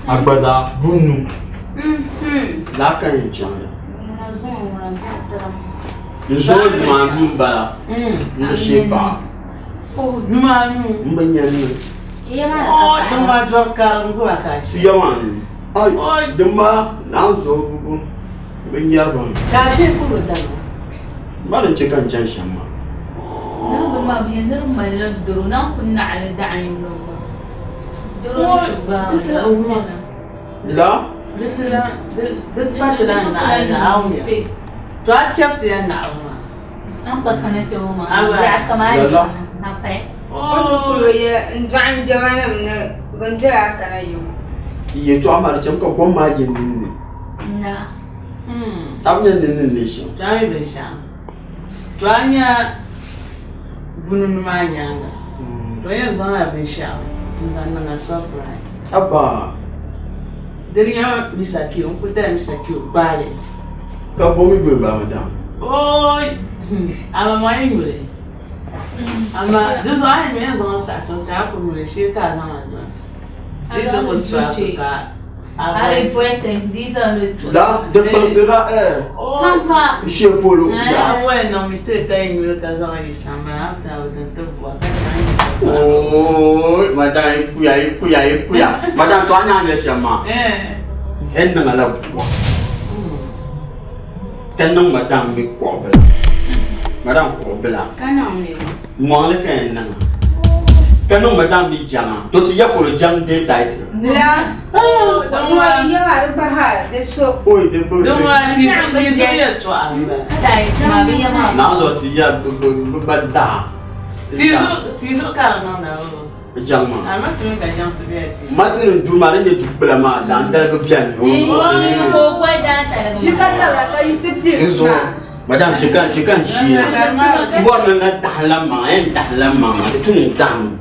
Speaker 1: Agbaza bunu. La kan enchanga. Nzuri mamba. Nshiba.
Speaker 15: Oh, numanu.
Speaker 1: Mbanyani.
Speaker 15: Oh, duma jokal ngwa kachi.
Speaker 1: Siyaman. Ay, duma nazo bubu. Benyarban.
Speaker 6: Kashi kuro dama.
Speaker 1: Malan cekan janshama.
Speaker 6: Na duma biyanar mallan duru na kunna ala da'ayin noma. Duru ni shugaba.
Speaker 1: La?
Speaker 15: Dutpatla na ala awya. To a chefs ya na awma.
Speaker 6: Amba kana ke uma.
Speaker 15: Awa.
Speaker 6: Kamai.
Speaker 1: La.
Speaker 6: Nape.
Speaker 10: Oh, ya njan jamana mna bandra kana yo.
Speaker 1: Iye to amara chem ko goma yin ni.
Speaker 6: Na.
Speaker 1: Abnya ni sho.
Speaker 15: Jai be sha. Twanya bununu manyanga. To yenza na be sha. Nzana na surprise.
Speaker 1: Aba.
Speaker 15: Deriya misaki on kuta misaki bale.
Speaker 1: Ka bomi be ba madam.
Speaker 15: Oi. Ama mayule. Ama duzo ai menza na saso ka ko le shi ka zama do. Dizo ko ka.
Speaker 6: Ale fuerte, dice donde chulo.
Speaker 1: La depensera
Speaker 6: Pampa.
Speaker 1: Monsieur Polo.
Speaker 15: Ah ouais, non, mais c'est quand même le cas en Islam, t'as autant de voix.
Speaker 1: Oh, madame kuya. Madame to anya nya shama. En na la kwa. Tenang madame mi kwa bela. Madame kwa bela.
Speaker 12: Kana me.
Speaker 1: Mo le kan na. Kanong madame bi jama. To ti ya ko jam de tight.
Speaker 10: La. Oh, duma ya arba ha de so.
Speaker 1: Oi de bo.
Speaker 15: Duma ti so ya to amba.
Speaker 6: Dai, ma biya ma.
Speaker 1: Na zo ti ya ba da.
Speaker 15: Ti so kala no na o.
Speaker 1: Jama.
Speaker 15: Ama tu ga jam se bi ati.
Speaker 1: Matin du mare ne du bela ma dan da go bian.
Speaker 6: Ko kwa da ta.
Speaker 10: Shikata ra ka yisipti.
Speaker 1: Madame chikan shi. Bo na dahlama en dahlama tun dam.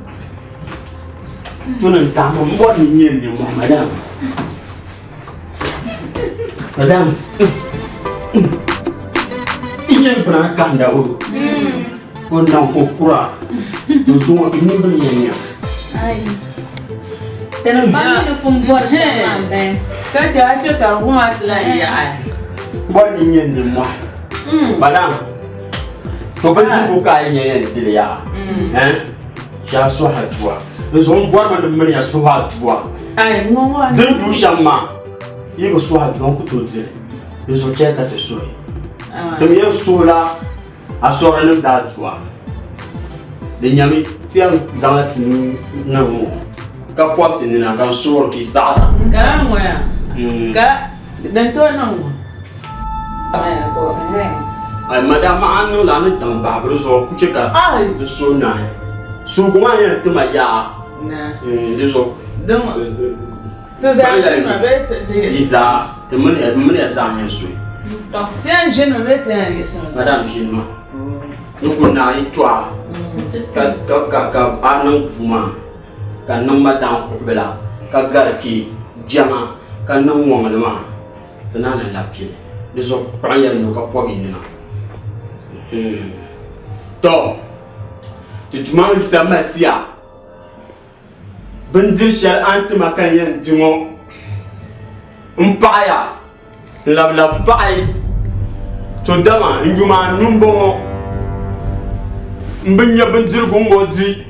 Speaker 1: Tunan tamu buat ni madam. Madam. Ini berangkat dah. Kau nak kura. Semua ini berianya.
Speaker 6: Ai. Tena bani no fumbor sama ben.
Speaker 15: Ka ta ce ka kuma tla ya.
Speaker 1: Buat ni madam. Kau benci buka ini yang dia. Ya suha tua. Nzon bwa ma de ya suha tua.
Speaker 15: Ai ngomo.
Speaker 1: Den du shama. Yego suha don ku to dire. Nzon cheka te soi. Temiya sola asora ne da tua. De nyami tian zala tinu na mo. Ka kwapti ni na kan sor ki sara.
Speaker 15: Ka moya. Ka dan to na mo. Ai ko
Speaker 1: Ai madam anu la ne dang ba bro so ku cheka.
Speaker 15: Ai
Speaker 1: so na. So kuma ya tuma ya.
Speaker 15: Na.
Speaker 1: Deso.
Speaker 15: Donc, tu as un
Speaker 1: Isa, te mene ya sa men sui.
Speaker 15: Tu es un jeune
Speaker 1: Madame Chinois. Nous connaissons une histoire. Ka anang fuma. Ka nang madam kubela. Ka garki jama. Ka nang wongalema. Tana na lapie. Deso pranya no ka pobi nina. To. Tu m'as ça masia. Bendir shal anti makan yan dingo. Mpaya. La pai. To dama njuma numbo. Mbenya bendir gumodi.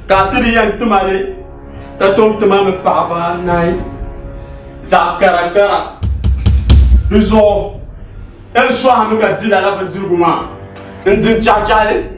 Speaker 1: Ka tiri yan tumale. Ta tom tumame papa nai. Zakara kara. Luzo. El swa hamika dila la bendir guma. Ndin chachale.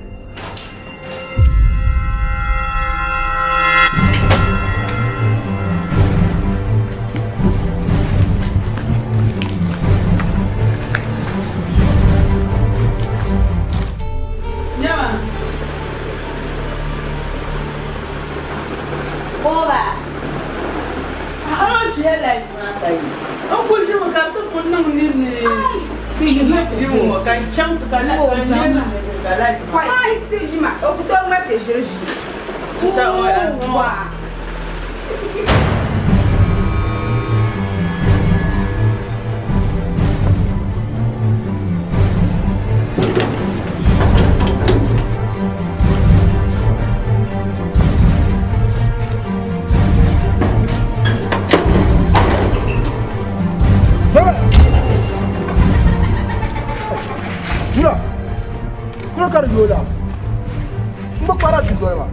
Speaker 15: chang ka la ko chang ka la
Speaker 11: Ai, tu ma, o puto ma te jeji.
Speaker 15: Ta
Speaker 11: wa.
Speaker 9: Kura kar yola. Mbak para tu doy ma.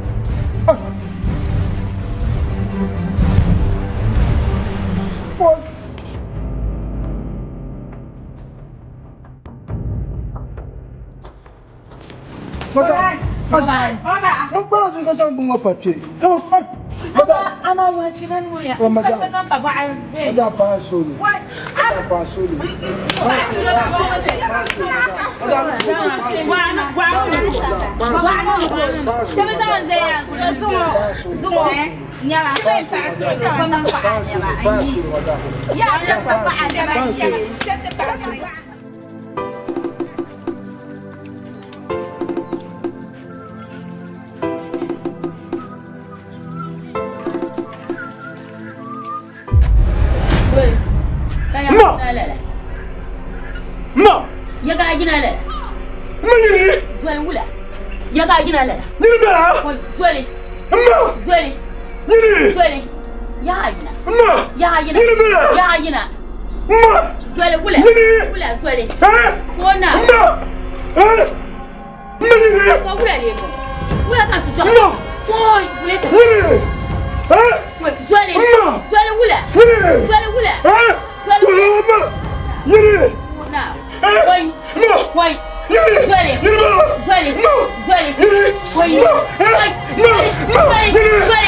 Speaker 9: Pol. Mbak para tu kasar bunga papi.
Speaker 12: Ana wajiran mo ya.
Speaker 9: Ramadan. Ada apa soli? Apa soli?
Speaker 6: Ma! Ya ga gina le.
Speaker 9: Mani!
Speaker 6: Zuwa wula. Ya ga gina le.
Speaker 9: Ni ba?
Speaker 6: Zuwa le.
Speaker 9: Ma!
Speaker 6: Zuwa le.
Speaker 9: Ni!
Speaker 6: Zuwa le. Ya gina.
Speaker 9: Ma!
Speaker 6: Ya gina.
Speaker 9: Ni ba?
Speaker 6: Ya gina.
Speaker 9: Ma!
Speaker 6: Zuwa le wula.
Speaker 9: Ni!
Speaker 6: Wula zuwa le.
Speaker 9: Eh?
Speaker 6: Wona.
Speaker 9: Ma! Eh? Mani!
Speaker 6: Ko wula le ko. Wula kan tu jo.
Speaker 9: Ma!
Speaker 6: Oi, wula ta.
Speaker 9: Ni! Eh?
Speaker 6: Zuwa le.
Speaker 9: Ma!
Speaker 6: Zuwa le wula.
Speaker 9: Ni!
Speaker 6: Zuwa le wula.
Speaker 9: Eh?
Speaker 6: Zuwa le wula.
Speaker 9: Ma! Ni!
Speaker 6: Wona. Wai. Wai. Zuwa le. Zuwa le. Zuwa le. Wai. Wai. Wai. Zuwa le.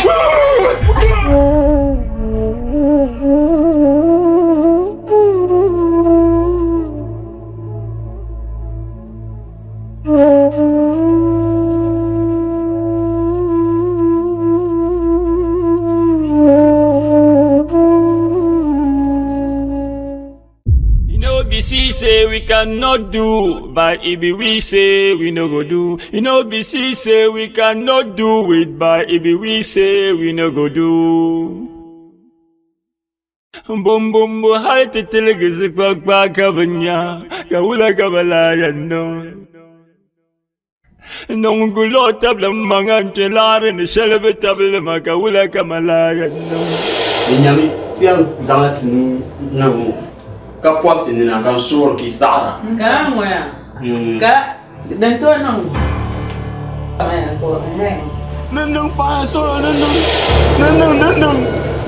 Speaker 8: BC say we cannot do, but it be we say we no go do. BC say we cannot do it, but it be we say we no go do. Bum bum bu har titil gizik bak kabanya, kawula kabala yanno. Nong gulo tabla mangan celare ne shelbe tabla makawula kamala yanno.
Speaker 1: Inyami tiang zangat nu ka pop tin na kan sur ki sara
Speaker 15: ka moya ka dan to nang
Speaker 8: Neneng pasol neneng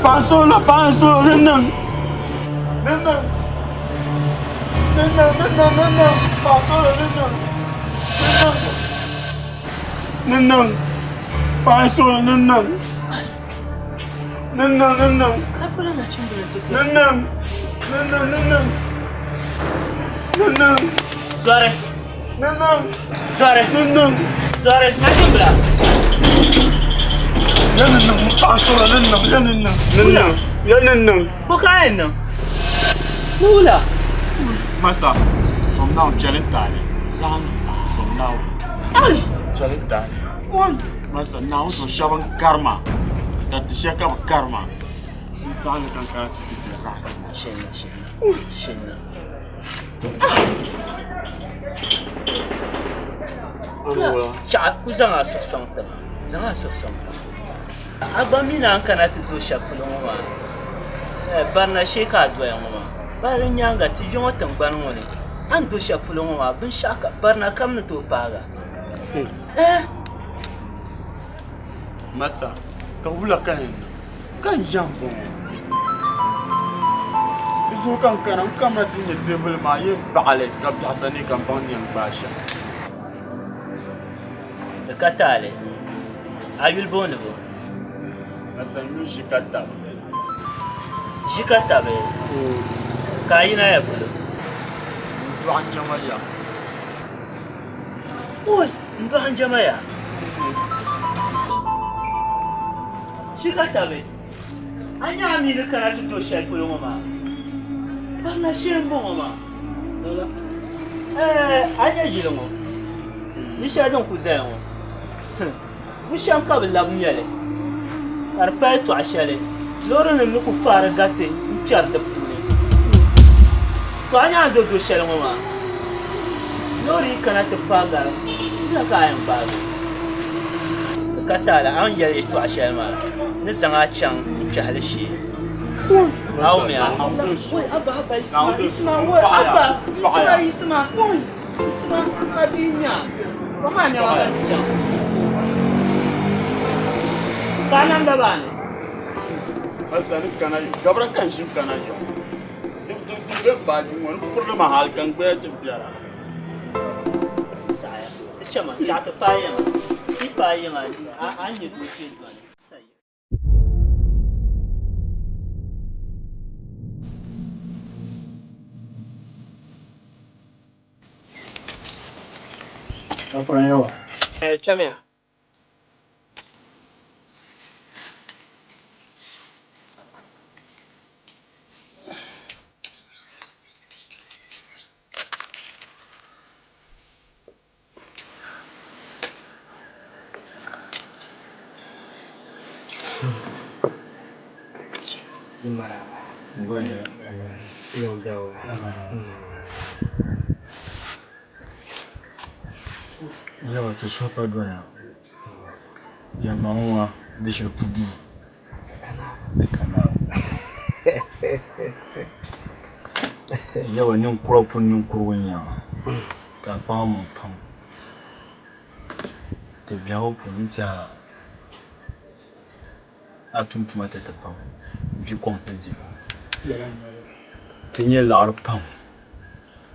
Speaker 8: pasol neneng pasol neneng pasol neneng
Speaker 15: apa nak cemburu tu
Speaker 8: neneng
Speaker 4: Zare
Speaker 8: neneng
Speaker 4: Zare nak cemburu
Speaker 8: neneng pasol neneng
Speaker 4: bukan mula
Speaker 1: masa from now jalentale san from now jalentale masa now to shaban karma that the shaka karma san kan kan ti san
Speaker 4: Shina Cak ku zanga sosanta Abamina kana tu do shapulon wa barna sheka doya ma barin yanga ti jonga tangban woni an do shapulon wa bin shaka barna kam to paga
Speaker 1: masa ka wula kan jambo izo kan karam kamna tinye table ma yin baale ka biasani kan ban yan basha
Speaker 4: katale ayul bonbo
Speaker 1: masa nu shikata
Speaker 4: be kayina ya bulo
Speaker 1: duan jamaya
Speaker 4: oi duan jamaya shikata be anya mi ne kana to shai bulo mama bana shin bon mama anya yili ŋɔ ni shɛli din ku zaya ŋɔ bu shɛm ka bi labi ŋmɛli ka di pali tɔɣu shɛli loorinima ni ku faari gariti n-kpɛri di puuni to a nyaaŋa do shɛli ŋɔ maa loori yi kana ti faai gari dina ka a yɛn baagi di ka taali a ni yɛli tɔɣu shɛli maa ni zaŋ a chaŋ n-kpɛhili shee Isma, abinya. Romanya wala siya. Kanan da bani.
Speaker 1: Asal kanan, kabra kan sih kanan yo. Dia baju mana perlu mahal kan betul biara.
Speaker 4: Saya, cuma jatuh payah, si payah anjir mungkin tuan.
Speaker 9: Apa yang awak?
Speaker 14: Macam ya? Gimana? Yang jauh.
Speaker 9: Yawa to so pa doya. Ya mawa de je pudu. Kana. Yawa nin kropun nin kurwanya. Ka pa mo pam. Te biawo pun tia. Atum tuma te pam. Vi kompendi. Tinye lar pam.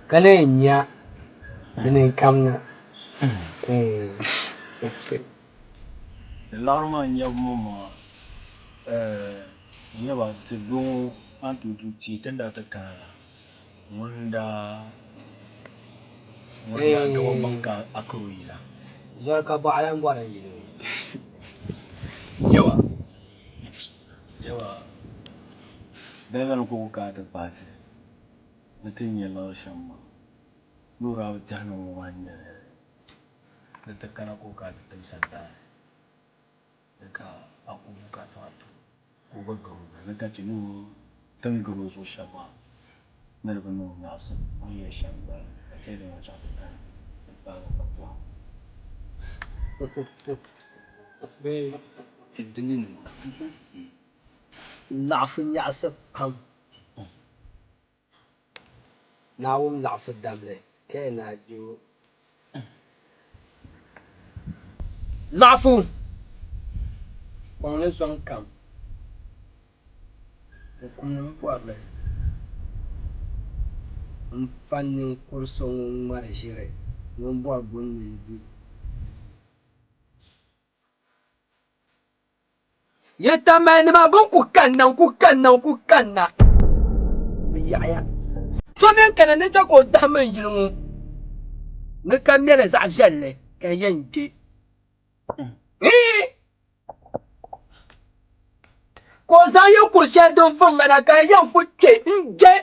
Speaker 14: Kana nya dinin kamna.
Speaker 9: L'arma il y a un moment il y a te do antu tu ti tenda ta kana wanda to banka akoyila
Speaker 14: Zorka ba alan gwaran yido
Speaker 9: yawa daga ko ka ta pati mutin ya la shamma lura ta hanu wanda da ta kana ko ka ta sanda ka aku buka ta ko ba garo da ka ci nu tan garo so shaba na da nu nasu ni ya shamba ta da wata ta ba ba
Speaker 14: be الدنيا لعف يعصب هم ناوم لعف الدم كان جو لعفو ونسون كم وكم بوابه مفنن كورسون مارشيري من بوابون ميزي يتمنى ما بنكو كنا يا تومن كان نتا كو دامن جنو نكمل زعف جله كينتي ko zan yi kurce don fin mana kayan kuce in je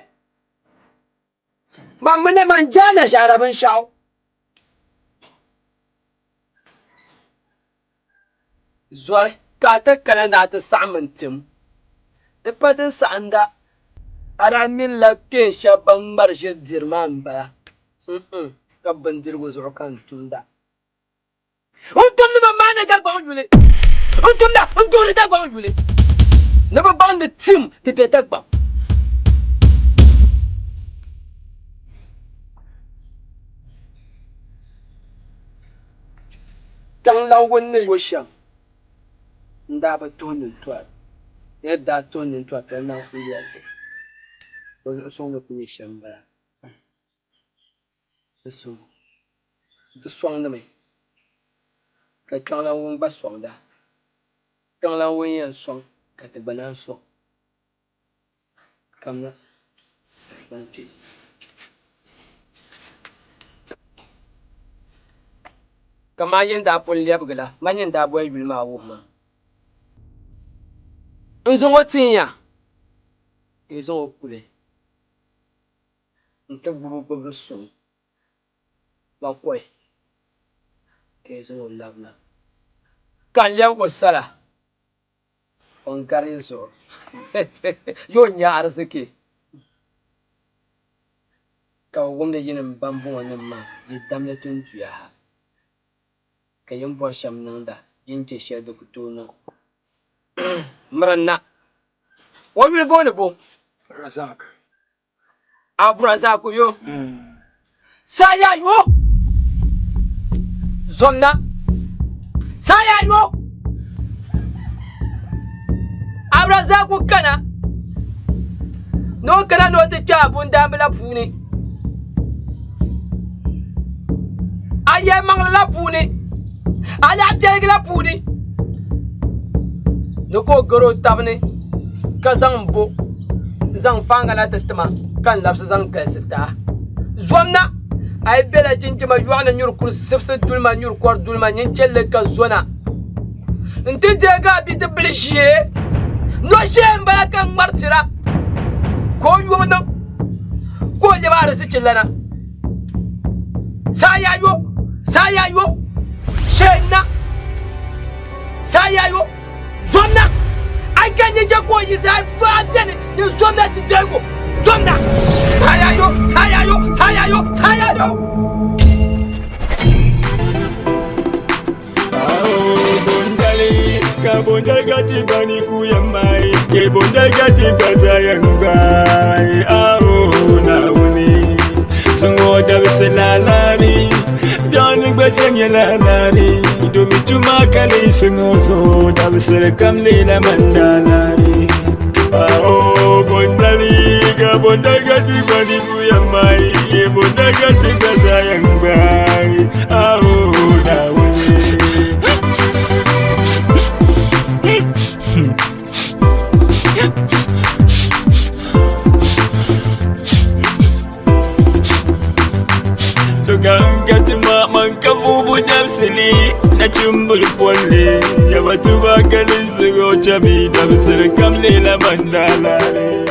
Speaker 14: ban mene man jana sharabin shawo zuwa ka ta kana na ta samun tim da fadin sa'anda ara min lafiyan shaban marshe dirman baya kabban dirgo zuwa kan tunda untum ni mamma na da gwan yule untum na untum da gwan yule na babban da tim ta feta gban tan lawon ne yoshan nda ba tonin tuwa yadda tonin tuwa ta nan kuya ke ko so ne kuya shamba so da swang da mai ka kan lawon ba swang da kan lawon yan swang ka ta banan swang kamna banti kama yin da pol lebgla manyin da boy bilma wuma nzo ngotinya ezo okule nta bubu bubu so Bakoi. Keso labna. Kan lem ko sala. On karin so. Yo nya arziki. Ka wumde yinin bambu wannan ma yi damne tun juya. Ka yin bor sham nanda yin ce shi da kutuna. Maranna. What will go bo?
Speaker 9: Razak.
Speaker 14: Abrazak yo. Saya yo. Zonna. Saya yo. Abrazak kana. No kana no te cha bunda bela funi. Aye mangla puni. Ala tegla puni. No ko goro tabne. Ka zang bo. Zang fanga la tetma. Kan labs zang gasita. Zonna. Ay bela jinjima yuana nyur kur sibse dulma nyur kwar dulma nyenchelle ka zona. Nti dega bi de bilje. No shemba kan martira. Ko yuwa ko jaba rasi chillana. Saya yo. Shena. Saya yo. Zonna. I can't just go inside, but then you zonna to Jago. Zonna. Saya yo.
Speaker 8: Bondali, ka bondal gati bani kuyamai, ke bondal gati bazayangai. Na uni, sungo dabiselalari, biani basenyelalari, domi tuma kali sungo so dabisel kamle la mandalari. Bondali, ka bondal gati bani kuyamai, ke bondal gati bazayangai. Na uni. Toka unkatima mankafu budabsili na chumbul pole ya watu bakali sigo chami dabsir kamle la mandalare.